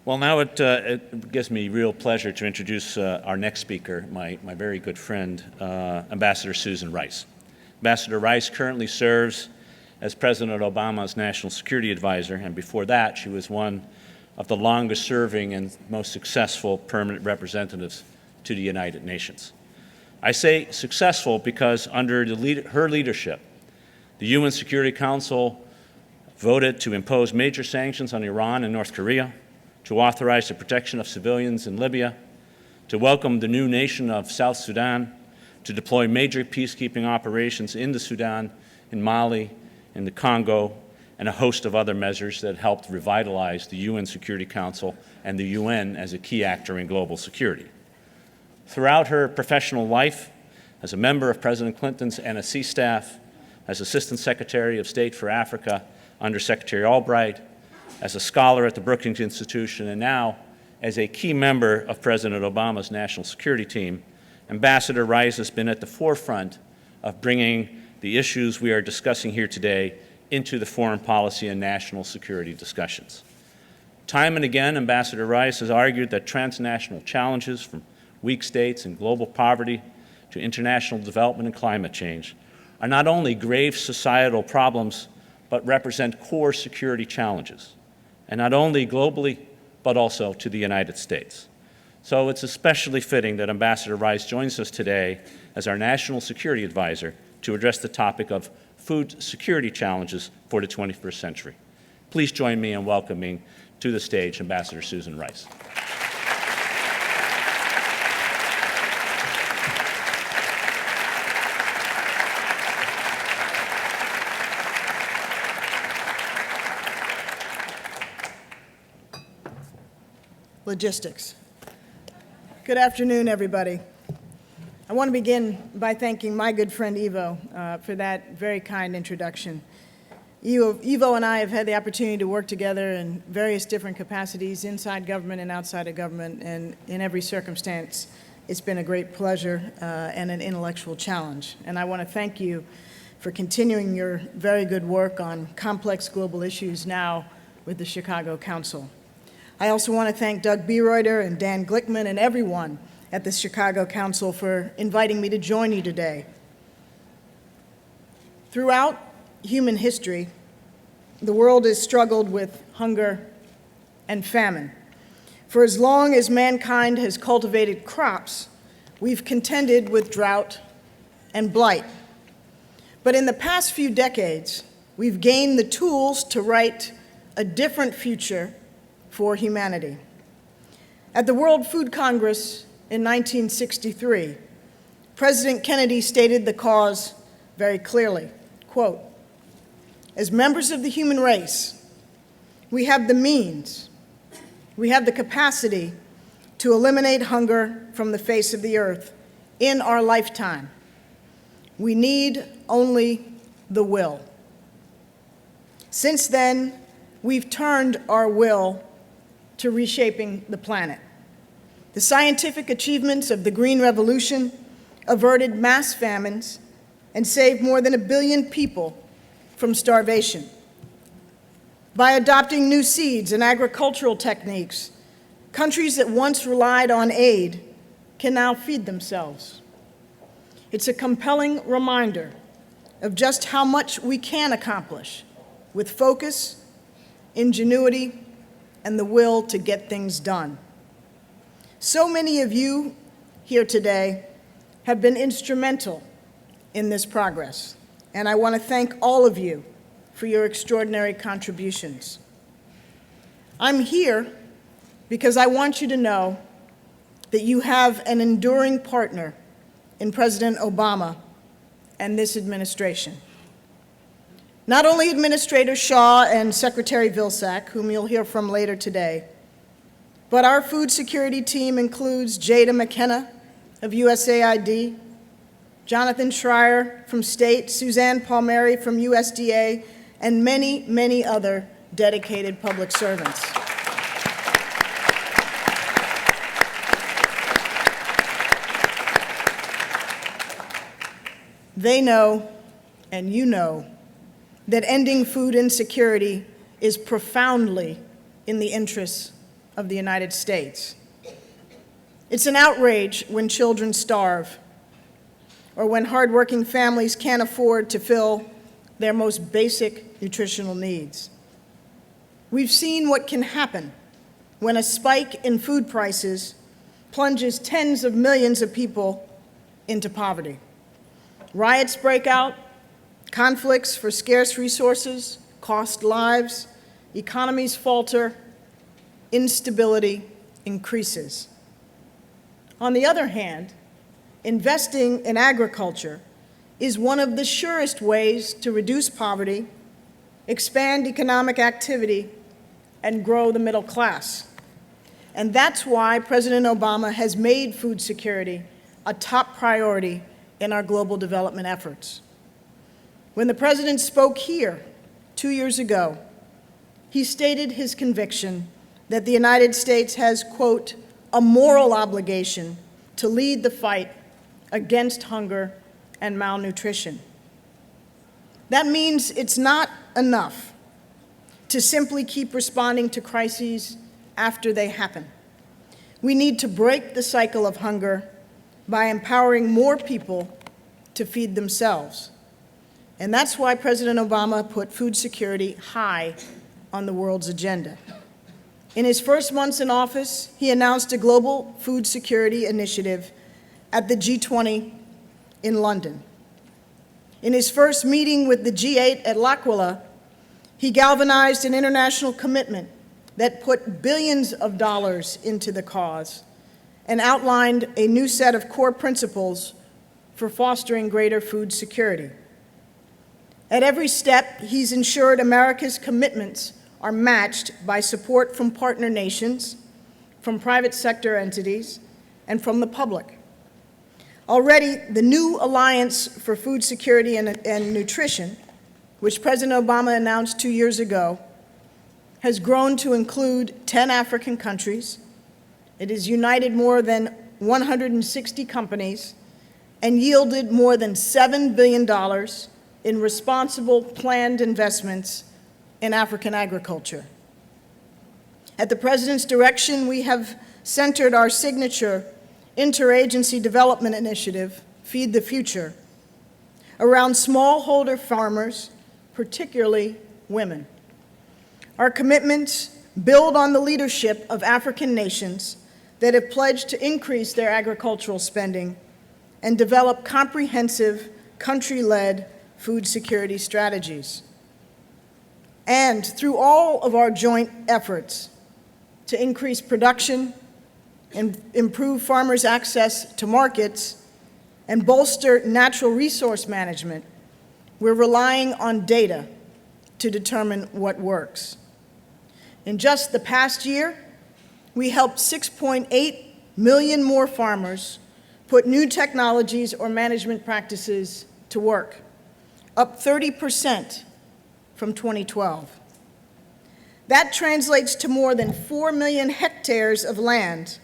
Well, now it gives me real pleasure to introduce our next speaker, my very good friend, Ambassador Susan Rice. Ambassador Rice currently serves as President Obama's National Security Advisor, and before that, she was one of the longest-serving and most successful permanent representatives to the United Nations. I say successful because under her leadership, the UN Security Council voted to impose major sanctions on Iran and North Korea, to authorize the protection of civilians in Libya, to welcome the new nation of South Sudan, to deploy major peacekeeping operations in the Sudan, in Mali, in the Congo, and a host of other measures that helped revitalize the UN Security Council and the UN as a key actor in global security. Throughout her professional life, as a member of President Clinton's NSC staff, as Assistant Secretary of State for Africa under Secretary Albright, as a scholar at the Brookings Institution, and now as a key member of President Obama's national security team, Ambassador Rice has been at the forefront of bringing the issues we are discussing here today into the foreign policy and national security discussions. Time and again, Ambassador Rice has argued that transnational challenges, from weak states and global poverty to international development and climate change, are not only grave societal problems, but represent core security challenges, and not only globally, but also to the United States. So it's especially fitting that Ambassador Rice joins us today as our National Security Advisor to address the topic of food security challenges for the 21st century. Please join me in welcoming to the stage Ambassador Susan Rice. Logistics. Good afternoon, everybody. I want to begin by thanking my good friend Ivo for that very kind introduction. Ivo and I have had the opportunity to work together in various different capacities inside government and outside of government, and in every circumstance, it's been a great pleasure and an intellectual challenge. And I want to thank you for continuing your very good work on complex global issues now with the Chicago Council. I also want to thank Doug Bereuter and Dan Glickman and everyone at the Chicago Council for inviting me to join you today. Throughout human history, the world has struggled with hunger and famine. For as long as mankind has cultivated crops, we've contended with drought and blight. But in the past few decades, we've gained the tools to write a different future for humanity. At the World Food Congress in 1963, President Kennedy stated the cause very clearly, quote, "As members of the human race, we have the means, we have the capacity to eliminate hunger from the face of the earth in our lifetime. We need only the will." Since then, we've turned our will to reshaping the planet. The scientific achievements of the Green Revolution averted mass famines and saved more than 1 billion people from starvation. By adopting new seeds and agricultural techniques, countries that once relied on aid can now feed themselves. It's a compelling reminder of just how much we can accomplish with focus, ingenuity, and the will to get things done. So many of you here today have been instrumental in this progress, and I want to thank all of you for your extraordinary contributions. I'm here because I want you to know that you have an enduring partner in President Obama and this administration. Not only Administrator Shaw and Secretary Vilsack, whom you'll hear from later today, but our food security team includes Jada McKenna of USAID, Jonathan Schreier from State, Suzanne Palmieri from USDA, and many, many other dedicated public servants. They know, and you know, that ending food insecurity is profoundly in the interests of the United States. It's an outrage when children starve or when hardworking families can't afford to fill their most basic nutritional needs. We've seen what can happen when a spike in food prices plunges tens of millions of people into poverty. Riots break out, conflicts for scarce resources cost lives, economies falter, instability increases. On the other hand, investing in agriculture is one of the surest ways to reduce poverty, expand economic activity, and grow the middle class. And that's why President Obama has made food security a top priority in our global development efforts. When the President spoke here 2 years ago, he stated his conviction that the United States has, quote, a moral obligation to lead the fight against hunger and malnutrition. That means it's not enough to simply keep responding to crises after they happen. We need to break the cycle of hunger by empowering more people to feed themselves. And that's why President Obama put food security high on the world's agenda. In his first months in office, he announced a global food security initiative at the G20 in London. In his first meeting with the G8 at L'Aquila, he galvanized an international commitment that put billions of dollars into the cause and outlined a new set of core principles for fostering greater food security. At every step, he's ensured America's commitments are matched by support from partner nations, from private sector entities, and from the public. Already, the new Alliance for Food Security and Nutrition, which President Obama announced 2 years ago, has grown to include 10 African countries. It has united more than 160 companies and yielded more than $7 billion in responsible, planned investments in African agriculture. At the President's direction, we have centered our signature interagency development initiative, Feed the Future, around smallholder farmers, particularly women. Our commitments build on the leadership of African nations that have pledged to increase their agricultural spending and develop comprehensive, country-led food security strategies. And through all of our joint efforts to increase production and improve farmers' access to markets and bolster natural resource management, we're relying on data to determine what works. In just the past year, we helped 6.8 million more farmers put new technologies or management practices to work, up 30% from 2012. That translates to more than 4 million hectares of land,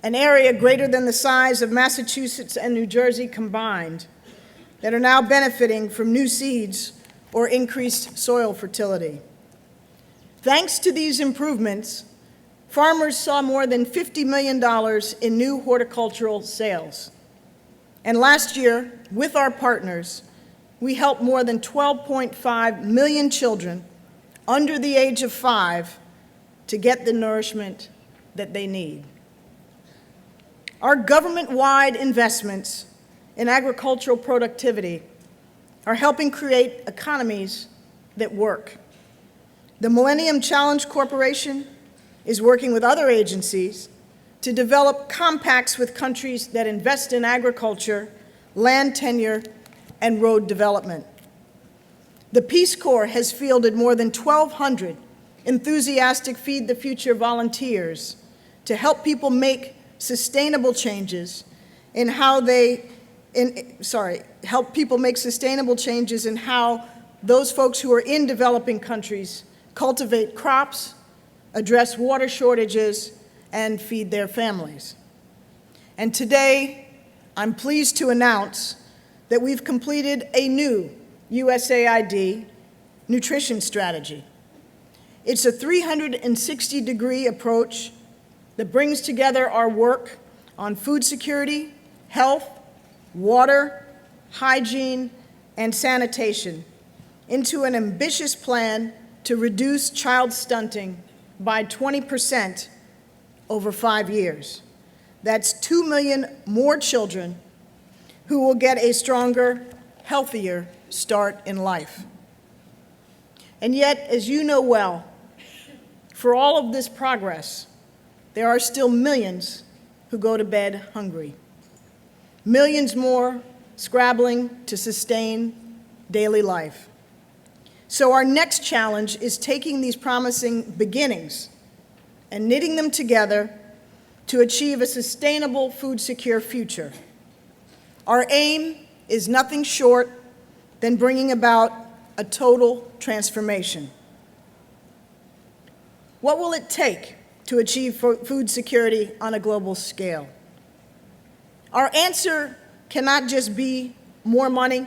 an area greater than the size of Massachusetts and New Jersey combined, that are now benefiting from new seeds or increased soil fertility. Thanks to these improvements, farmers saw more than $50 million in new horticultural sales. And last year, with our partners, we helped more than 12.5 million children under the age of 5 to get the nourishment that they need. Our government-wide investments in agricultural productivity are helping create economies that work. The Millennium Challenge Corporation is working with other agencies to develop compacts with countries that invest in agriculture, land tenure, and road development. The Peace Corps has fielded more than 1,200 enthusiastic Feed the Future volunteers to help people make sustainable changes in how those folks who are in developing countries cultivate crops, address water shortages, and feed their families. And today, I'm pleased to announce that we've completed a new USAID nutrition strategy. It's a 360-degree approach that brings together our work on food security, health, water, hygiene, and sanitation into an ambitious plan to reduce child stunting by 20% over 5 years. That's 2 million more children who will get a stronger, healthier start in life. And yet, as you know well, for all of this progress, there are still millions who go to bed hungry. Millions more scrabbling to sustain daily life. So our next challenge is taking these promising beginnings and knitting them together to achieve a sustainable food-secure future. Our aim is nothing short than bringing about a total transformation. What will it take to achieve food security on a global scale? Our answer cannot just be more money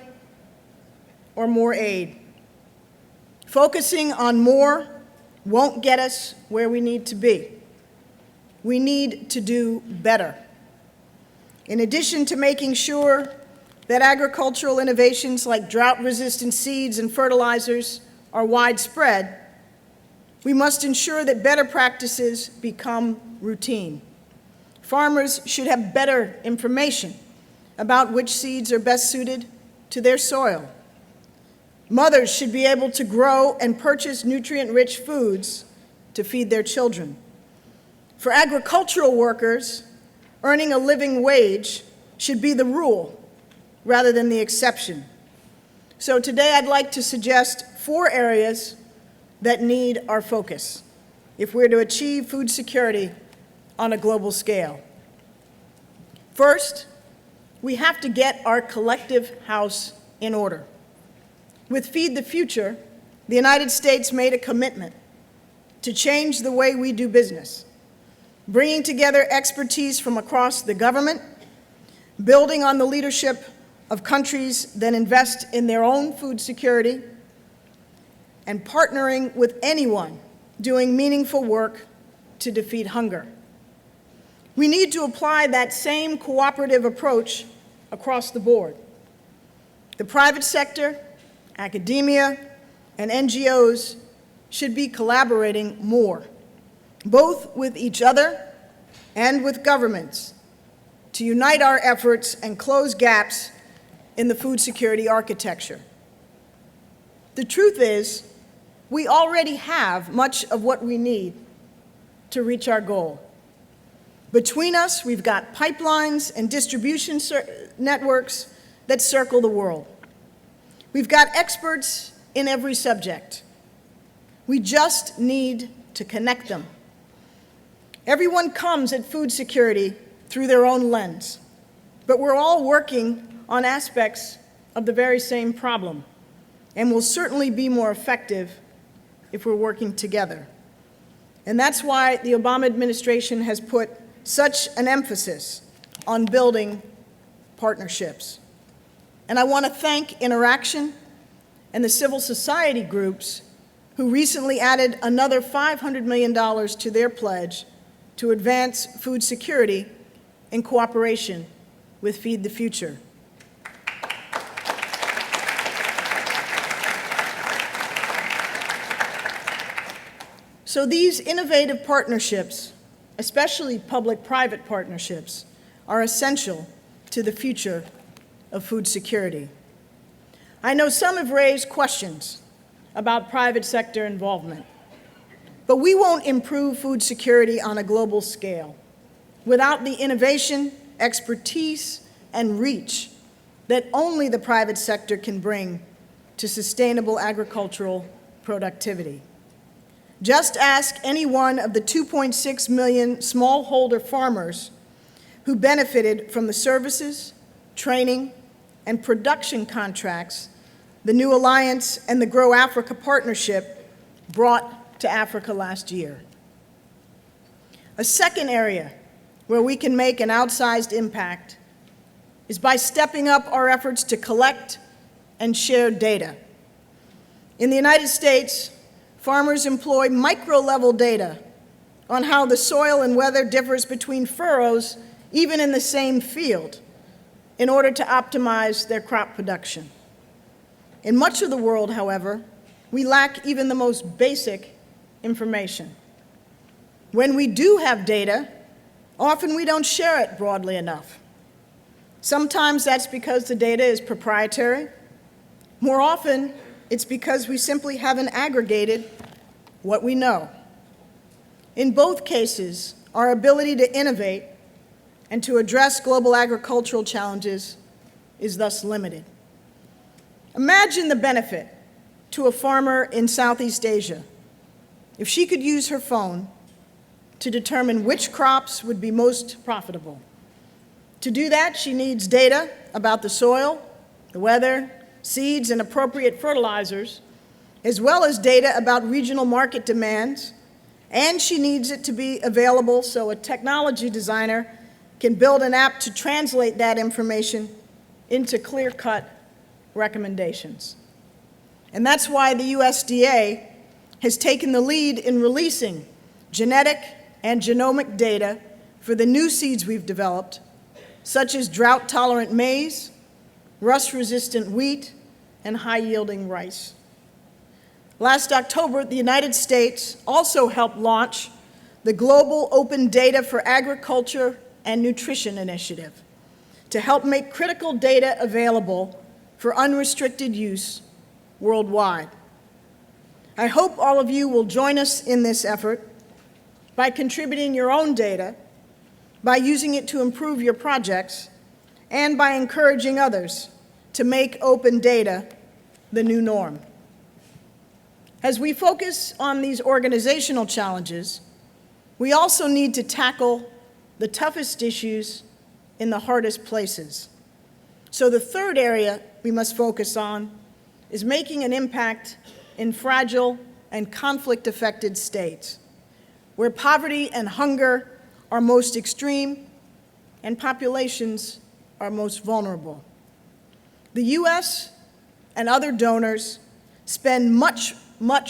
or more aid. Focusing on more won't get us where we need to be. We need to do better. In addition to making sure that agricultural innovations like drought-resistant seeds and fertilizers are widespread, we must ensure that better practices become routine. Farmers should have better information about which seeds are best suited to their soil. Mothers should be able to grow and purchase nutrient-rich foods to feed their children. For agricultural workers, earning a living wage should be the rule rather than the exception. So today I'd like to suggest 4 areas that need our focus if we're to achieve food security on a global scale. First, we have to get our collective house in order. With Feed the Future, the United States made a commitment to change the way we do business, bringing together expertise from across the government, building on the leadership of countries that invest in their own food security, and partnering with anyone doing meaningful work to defeat hunger. We need to apply that same cooperative approach across the board. The private sector, academia, and NGOs should be collaborating more, both with each other and with governments, to unite our efforts and close gaps in the food security architecture. The truth is, we already have much of what we need to reach our goal. Between us, we've got pipelines and distribution networks that circle the world. We've got experts in every subject. We just need to connect them. Everyone comes at food security through their own lens, but we're all working on aspects of the very same problem, and will certainly be more effective if we're working together. And that's why the Obama administration has put such an emphasis on building partnerships. And I want to thank Interaction and the civil society groups who recently added another $500 million to their pledge to advance food security in cooperation with Feed the Future. So these innovative partnerships, especially public-private partnerships, are essential to the future of food security. I know some have raised questions about private sector involvement, but we won't improve food security on a global scale without the innovation, expertise, and reach that only the private sector can bring to sustainable agricultural productivity. Just ask any one of the 2.6 million smallholder farmers who benefited from the services, training, and production contracts the New Alliance and the Grow Africa Partnership brought to Africa last year. A second area where we can make an outsized impact is by stepping up our efforts to collect and share data. In the United States, farmers employ micro-level data on how the soil and weather differs between furrows, even in the same field, in order to optimize their crop production. In much of the world, however, we lack even the most basic information. When we do have data, often we don't share it broadly enough. Sometimes that's because the data is proprietary. More often, it's because we simply haven't aggregated what we know. In both cases, our ability to innovate and to address global agricultural challenges is thus limited. Imagine the benefit to a farmer in Southeast Asia if she could use her phone to determine which crops would be most profitable. To do that, she needs data about the soil, the weather, seeds, and appropriate fertilizers, as well as data about regional market demands, and she needs it to be available so a technology designer can build an app to translate that information into clear-cut recommendations. And that's why the USDA has taken the lead in releasing genetic and genomic data for the new seeds we've developed, such as drought-tolerant maize, rust-resistant wheat, and high-yielding rice. Last October, the United States also helped launch the Global Open Data for Agriculture and Nutrition Initiative to help make critical data available for unrestricted use worldwide. I hope all of you will join us in this effort by contributing your own data, by using it to improve your projects, and by encouraging others to make open data the new norm. As we focus on these organizational challenges, we also need to tackle the toughest issues in the hardest places. So the third area we must focus on is making an impact in fragile and conflict-affected states, where poverty and hunger are most extreme and populations are most vulnerable. The U.S. and other donors spend much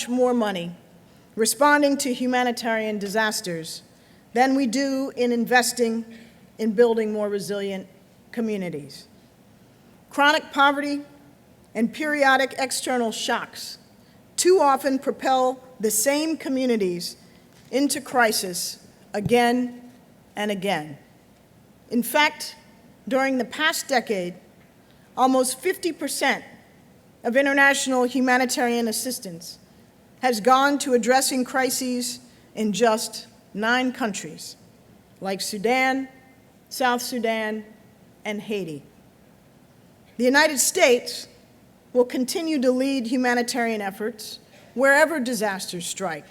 more money responding to humanitarian disasters than we do in investing in building more resilient communities. Chronic poverty and periodic external shocks too often propel the same communities into crisis again and again. In fact, during the past decade, almost 50% of international humanitarian assistance has gone to addressing crises in just 9 countries, like Sudan, South Sudan, and Haiti. The United States will continue to lead humanitarian efforts wherever disasters strike.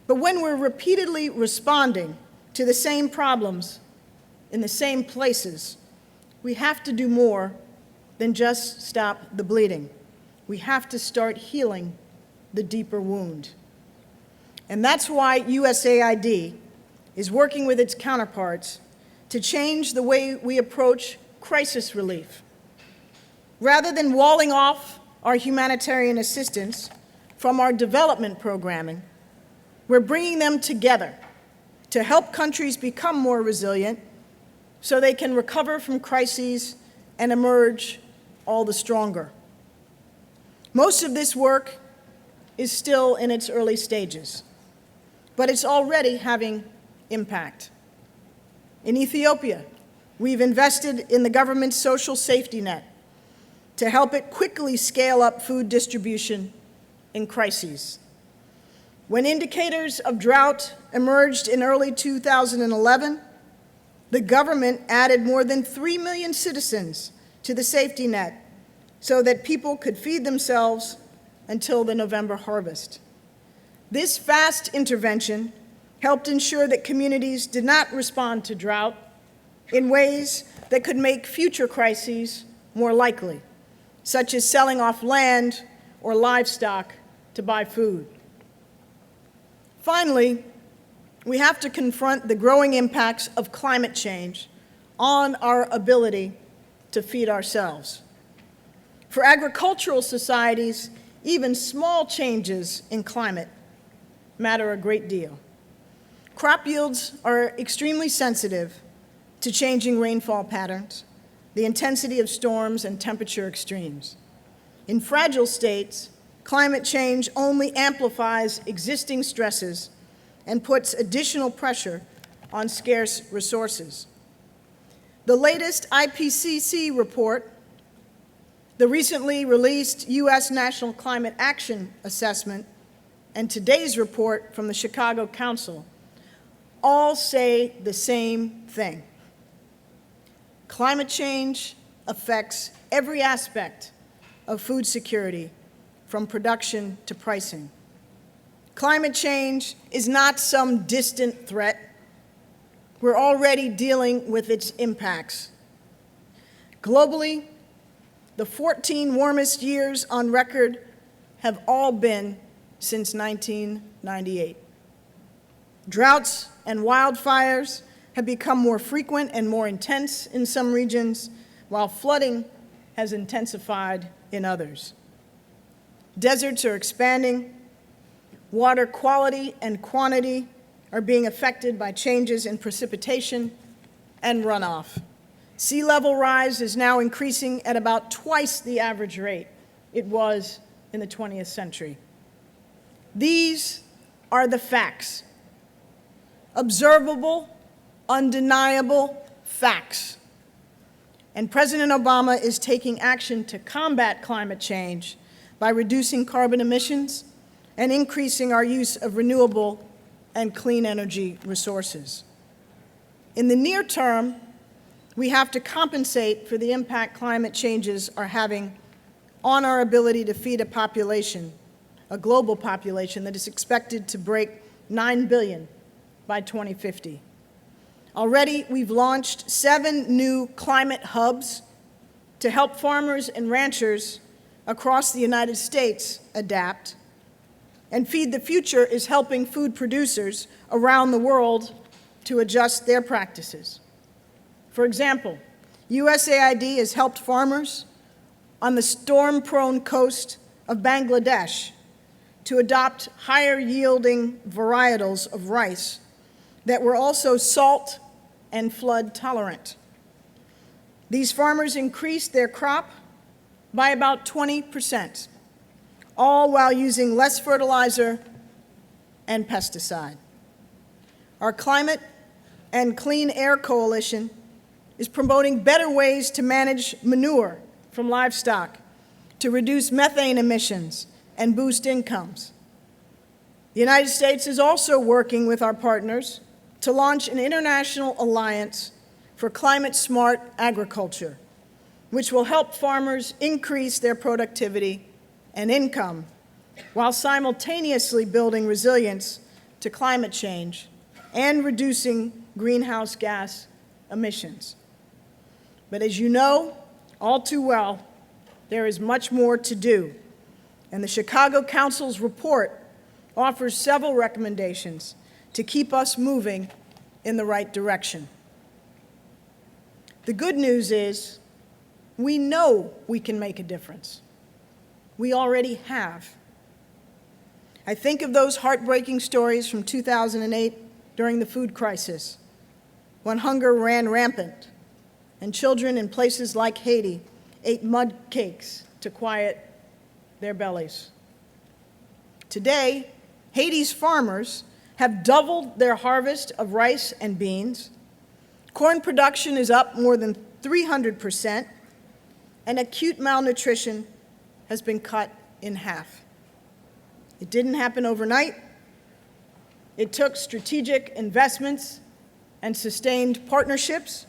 But when we're repeatedly responding to the same problems in the same places, we have to do more than just stop the bleeding. We have to start healing the deeper wound. And that's why USAID is working with its counterparts to change the way we approach crisis relief. Rather than walling off our humanitarian assistance from our development programming, we're bringing them together to help countries become more resilient so they can recover from crises and emerge all the stronger. Most of this work is still in its early stages, but it's already having impact. In Ethiopia, we've invested in the government's social safety net to help it quickly scale up food distribution in crises. When indicators of drought emerged in early 2011, the government added more than 3 million citizens to the safety net so that people could feed themselves until the November harvest. This fast intervention helped ensure that communities did not respond to drought in ways that could make future crises more likely, such as selling off land or livestock to buy food. Finally, we have to confront the growing impacts of climate change on our ability to feed ourselves. For agricultural societies, even small changes in climate matter a great deal. Crop yields are extremely sensitive to changing rainfall patterns, the intensity of storms, and temperature extremes. In fragile states, climate change only amplifies existing stresses and puts additional pressure on scarce resources. The latest IPCC report, the recently released U.S. National Climate Action Assessment, and today's report from the Chicago Council all say the same thing. Climate change affects every aspect of food security, from production to pricing. Climate change is not some distant threat. We're already dealing with its impacts. Globally, the 14 warmest years on record have all been since 1998. Droughts and wildfires have become more frequent and more intense in some regions, while flooding has intensified in others. Deserts are expanding. Water quality and quantity are being affected by changes in precipitation and runoff. Sea level rise is now increasing at about twice the average rate it was in the 20th century. These are the facts. Observable, undeniable facts. And President Obama is taking action to combat climate change by reducing carbon emissions and increasing our use of renewable and clean energy resources. In the near term, we have to compensate for the impact climate changes are having on our ability to feed a population, a global population that is expected to break 9 billion by 2050. Already, we've launched 7 new climate hubs to help farmers and ranchers across the United States adapt. And Feed the Future is helping food producers around the world to adjust their practices. For example, USAID has helped farmers on the storm-prone coast of Bangladesh to adopt higher-yielding varietals of rice that were also salt and flood tolerant. These farmers increased their crop by about 20%, all while using less fertilizer and pesticide. Our Climate and Clean Air Coalition is promoting better ways to manage manure from livestock, to reduce methane emissions and boost incomes. The United States is also working with our partners to launch an international alliance for climate-smart agriculture, which will help farmers increase their productivity and income while simultaneously building resilience to climate change and reducing greenhouse gas emissions. But as you know all too well, there is much more to do, and the Chicago Council's report offers several recommendations to keep us moving in the right direction. The good news is we know we can make a difference. We already have. I think of those heartbreaking stories from 2008 during the food crisis, when hunger ran rampant and children in places like Haiti ate mud cakes to quiet their bellies. Today, Haiti's farmers have doubled their harvest of rice and beans. Corn production is up more than 300%, and acute malnutrition has been cut in half. It didn't happen overnight. It took strategic investments and sustained partnerships.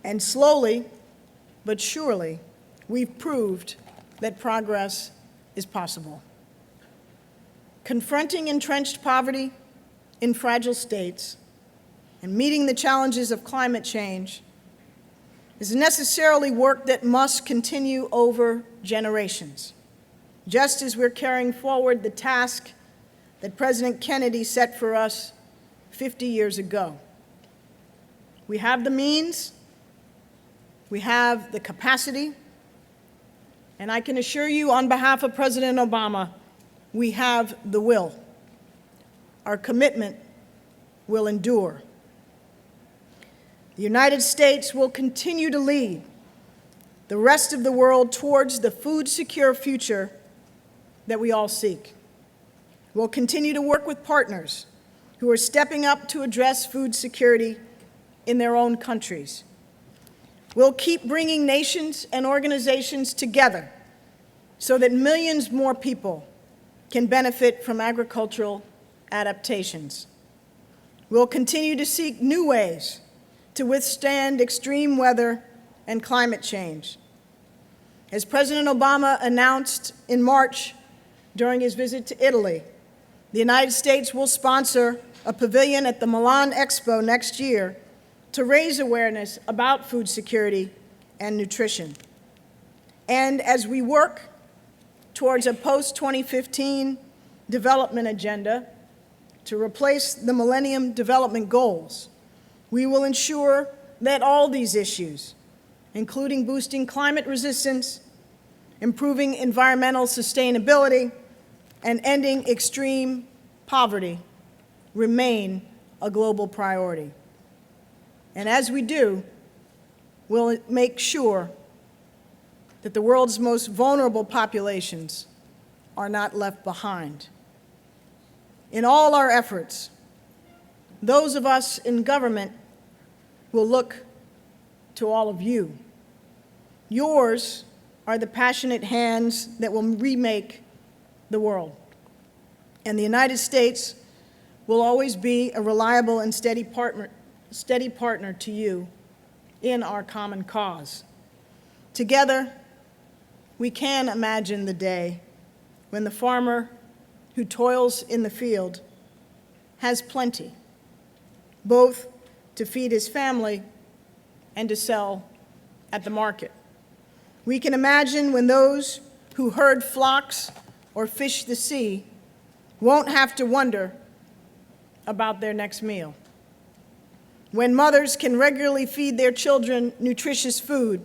And slowly, but surely, we've proved that progress is possible. Confronting entrenched poverty in fragile states and meeting the challenges of climate change is necessarily work that must continue over generations, just as we're carrying forward the task that President Kennedy set for us 50 years ago. We have the means, we have the capacity, And I can assure you on behalf of President Obama, we have the will. Our commitment will endure. The United States will continue to lead the rest of the world towards the food-secure future that we all seek. We'll continue to work with partners who are stepping up to address food security in their own countries. We'll keep bringing nations and organizations together so that millions more people can benefit from agricultural adaptations. We'll continue to seek new ways to withstand extreme weather and climate change. As President Obama announced in March during his visit to Italy, the United States will sponsor a pavilion at the Milan Expo next year to raise awareness about food security and nutrition. And as we work towards a post-2015 development agenda to replace the Millennium Development Goals, we will ensure that all these issues, including boosting climate resistance, improving environmental sustainability, and ending extreme poverty, remain a global priority. And as we do, we'll make sure that the world's most vulnerable populations are not left behind. In all our efforts, those of us in government will look to all of you. Yours are the passionate hands that will remake the world. And the United States will always be a reliable and steady partner to you in our common cause. Together, we can imagine the day when the farmer who toils in the field has plenty, both to feed his family and to sell at the market. We can imagine when those who herd flocks or fish the sea won't have to wonder about their next meal. When mothers can regularly feed their children nutritious food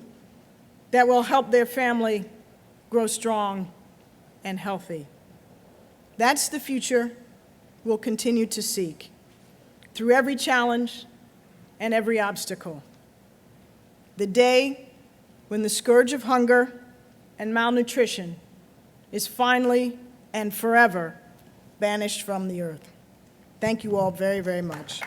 that will help their family grow strong and healthy. That's the future we'll continue to seek through every challenge and every obstacle. The day when the scourge of hunger and malnutrition is finally and forever banished from the earth. Thank you all very, very much.